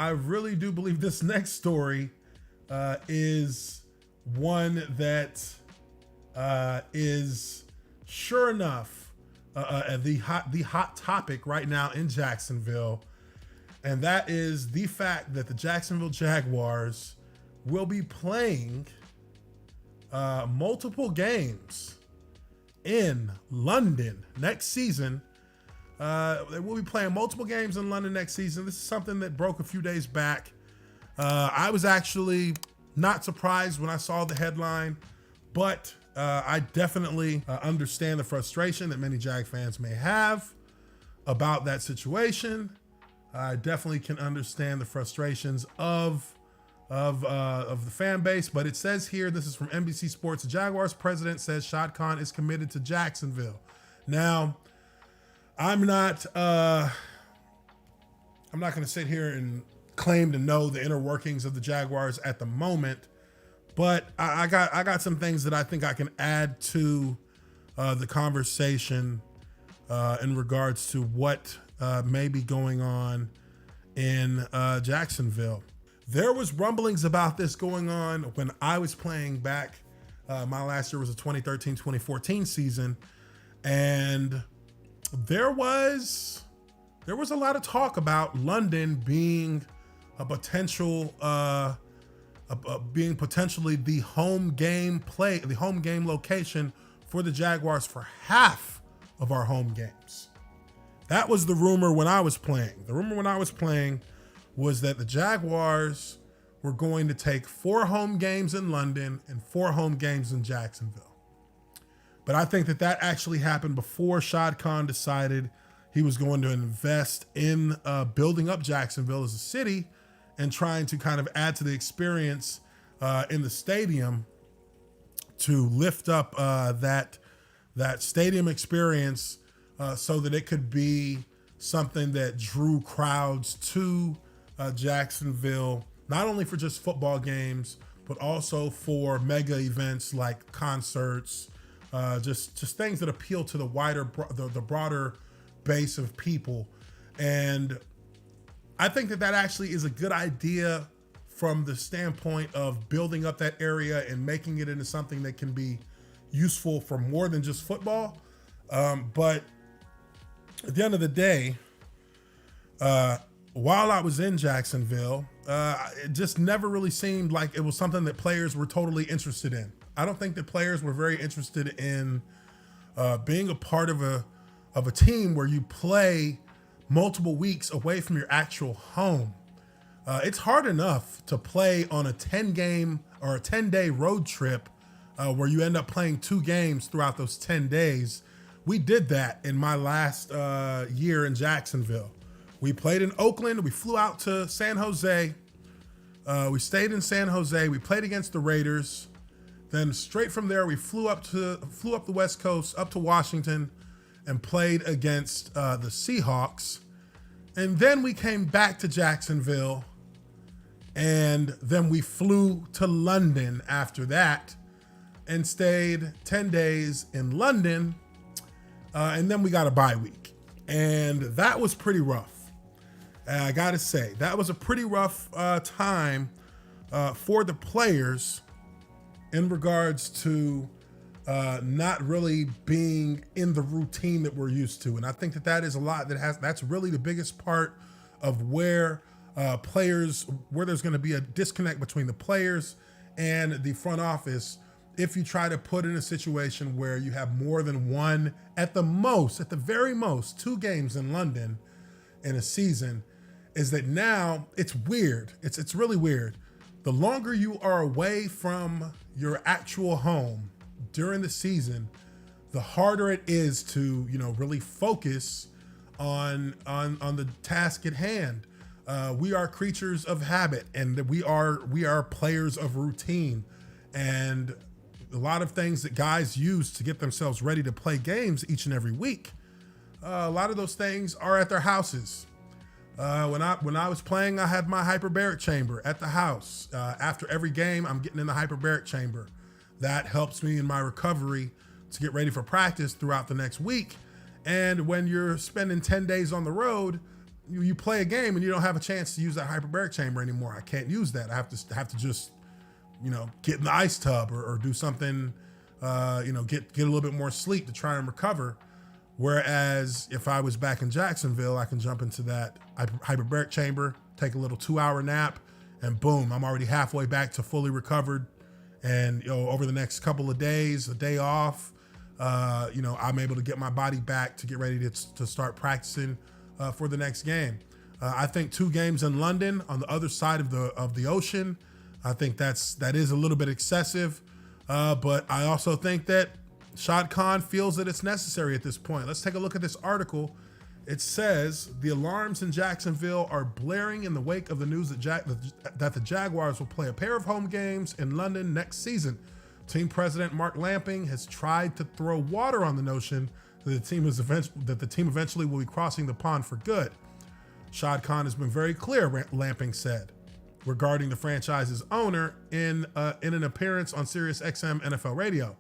I really do believe this next story is one that is sure enough the hot topic right now in Jacksonville, and that is the fact that the Jacksonville Jaguars will be playing multiple games in London next season. They will be playing multiple games in London next season. This is something that broke a few days back. I was actually not surprised when I saw the headline, but I definitely understand the frustration that many Jag fans may have about that situation. I definitely can understand the frustrations of the fan base, but it says here, this is from NBC Sports, the Jaguars president says Shad Khan is committed to Jacksonville. Now, I'm not going to sit here and claim to know the inner workings of the Jaguars at the moment, but I got some things that I think I can add to the conversation in regards to what may be going on in Jacksonville. There was rumblings about this going on when I was playing back. My last year was a 2013-2014 season, and there was a lot of talk about London being a potential, being potentially the home game location for the Jaguars for half of our home games. That was the rumor when I was playing. The rumor when I was playing was that the Jaguars were going to take 4 home games in London and 4 home games in Jacksonville. But I think that actually happened before Shad Khan decided he was going to invest in building up Jacksonville as a city and trying to kind of add to the experience in the stadium to lift up that stadium experience so that it could be something that drew crowds to Jacksonville, not only for just football games, but also for mega events like concerts, just things that appeal to the the broader base of people. And I think that actually is a good idea from the standpoint of building up that area and making it into something that can be useful for more than just football. But at the end of the day, while I was in Jacksonville, it just never really seemed like it was something that players were totally interested in. I don't think that players were very interested in being a part of a team where you play multiple weeks away from your actual home. It's hard enough to play on a 10-game or a 10-day road trip where you end up playing 2 games throughout those 10 days. We did that in my last year in Jacksonville. We played in Oakland. We flew out to San Jose. We stayed in San Jose. We played against the Raiders. Then straight from there, we flew up the West Coast, up to Washington, and played against the Seahawks. And then we came back to Jacksonville, and then we flew to London after that and stayed 10 days in London, and then we got a bye week. And that was pretty rough. I gotta say, that was a pretty rough time for the players in regards to not really being in the routine that we're used to. And I think that is a lot that's really the biggest part of where there's going to be a disconnect between the players and the front office if you try to put in a situation where you have more than one, at the very most, 2 games in London in a season. Is that now it's weird. It's really weird. The longer you are away from your actual home during the season, the harder it is to, really focus on the task at hand. We are creatures of habit, and we are players of routine, and a lot of things that guys use to get themselves ready to play games each and every week. A lot of those things are at their houses. When I was playing, I had my hyperbaric chamber at the house. After every game, I'm getting in the hyperbaric chamber. That helps me in my recovery to get ready for practice throughout the next week. And when you're spending 10 days on the road, you play a game and you don't have a chance to use that hyperbaric chamber anymore. I can't use that. I have to just, get in the ice tub or do something, get a little bit more sleep to try and recover. Whereas if I was back in Jacksonville, I can jump into that hyperbaric chamber, take a little 2-hour nap, and boom, I'm already halfway back to fully recovered. And, over the next couple of days, a day off, I'm able to get my body back to get ready to start practicing for the next game. I think 2 games in London on the other side of the ocean, I think that is a little bit excessive. But I also think that Shad Khan feels that it's necessary at this point. Let's take a look at this article. It says the alarms in Jacksonville are blaring in the wake of the news that the Jaguars will play a pair of home games in London next season. Team president Mark Lamping has tried to throw water on the notion that the team eventually will be crossing the pond for good. Shad Khan has been very clear, Lamping said, regarding the franchise's owner in an appearance on Sirius XM NFL Radio.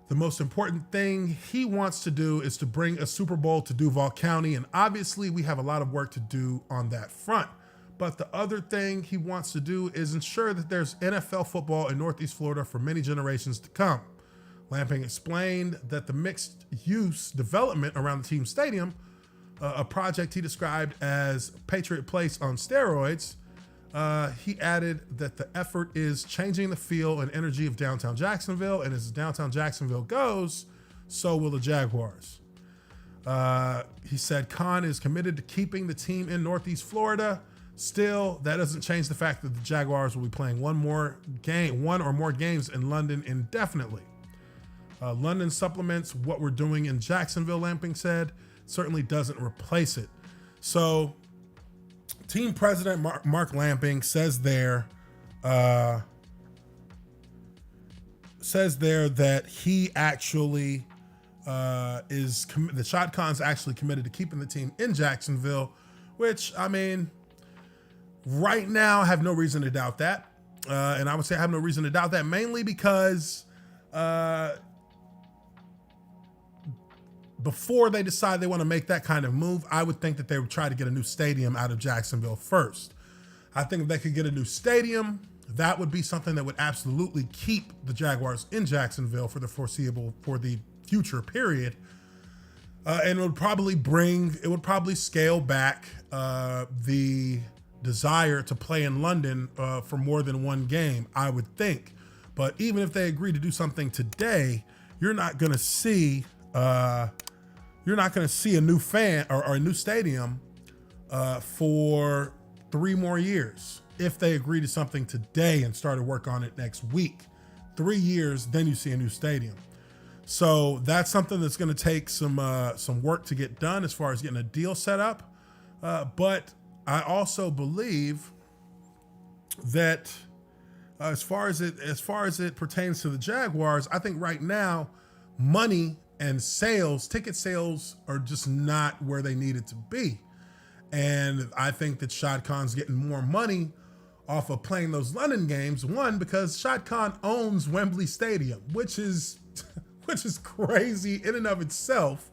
The most important thing he wants to do is to bring a Super Bowl to Duval County, and obviously we have a lot of work to do on that front. But the other thing he wants to do is ensure that there's NFL football in Northeast Florida for many generations to come. Lamping explained that the mixed-use development around the team stadium, a project he described as Patriot Place on steroids, he added that the effort is changing the feel and energy of downtown Jacksonville, and as downtown Jacksonville goes, so will the Jaguars. He said Khan is committed to keeping the team in Northeast Florida. Still, that doesn't change the fact that the Jaguars will be playing one or more games in London indefinitely. London supplements what we're doing in Jacksonville, Lamping said. Certainly doesn't replace it. So, team president Mark Lamping says there that he actually that Shad Khan's actually committed to keeping the team in Jacksonville, which, I mean, right now I have no reason to doubt that. And I would say I have no reason to doubt that mainly because before they decide they want to make that kind of move, I would think that they would try to get a new stadium out of Jacksonville first. I think if they could get a new stadium, that would be something that would absolutely keep the Jaguars in Jacksonville for the future period. And it would probably scale back the desire to play in London for more than one game, I would think. But even if they agree to do something today, you're not going to see a new fan or a new stadium for 3 more years. If they agree to something today and start to work on it next week, 3 years, then you see a new stadium. So that's something that's going to take some work to get done as far as getting a deal set up. But I also believe that as far as it pertains to the Jaguars, I think right now money and ticket sales are just not where they need it to be. And I think that Shad Khan's getting more money off of playing those London games. One, because Shad Khan owns Wembley Stadium, which is crazy in and of itself,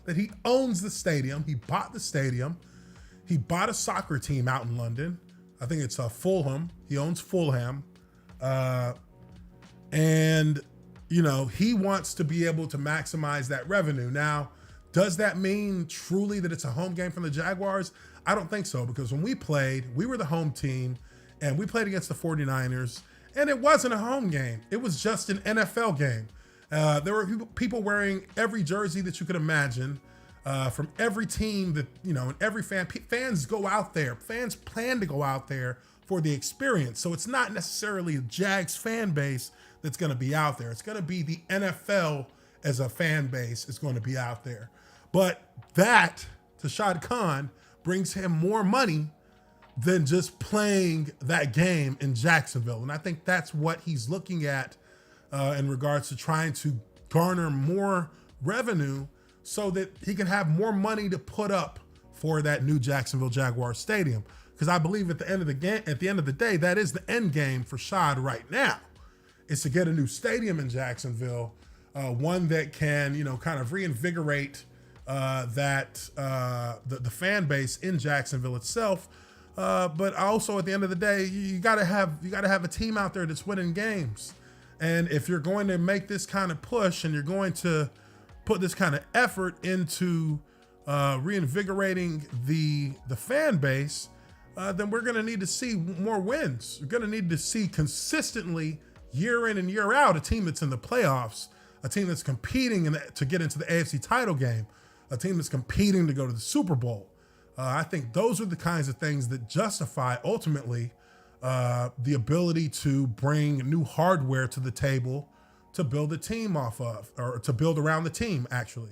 that he owns the stadium. He bought the stadium. He bought a soccer team out in London. I think it's Fulham. He owns Fulham. And he wants to be able to maximize that revenue. Now, does that mean truly that it's a home game from the Jaguars? I don't think so, because when we played, we were the home team and we played against the 49ers, and it wasn't a home game. It was just an NFL game. There were people wearing every jersey that you could imagine from every team that, and every fans go out there. Fans plan to go out there for the experience. So it's not necessarily a Jags fan base that's going to be out there. It's going to be the NFL as a fan base is going to be out there. But that, to Shad Khan, brings him more money than just playing that game in Jacksonville. And I think that's what he's looking at in regards to trying to garner more revenue so that he can have more money to put up for that new Jacksonville Jaguars stadium. Because I believe at the end of the day, that is the end game for Shad right now, is to get a new stadium in Jacksonville one that can, kind of reinvigorate the fan base in Jacksonville itself. But also at the end of the day, you gotta have a team out there that's winning games. And if you're going to make this kind of push and you're going to put this kind of effort into reinvigorating the fan base, then we're going to need to see more wins. We're going to need to see consistently, year in and year out, a team that's in the playoffs, a team that's competing to get into the AFC title game, a team that's competing to go to the Super Bowl. I think those are the kinds of things that justify ultimately the ability to bring new hardware to the table to build a team off of, or to build around the team, actually.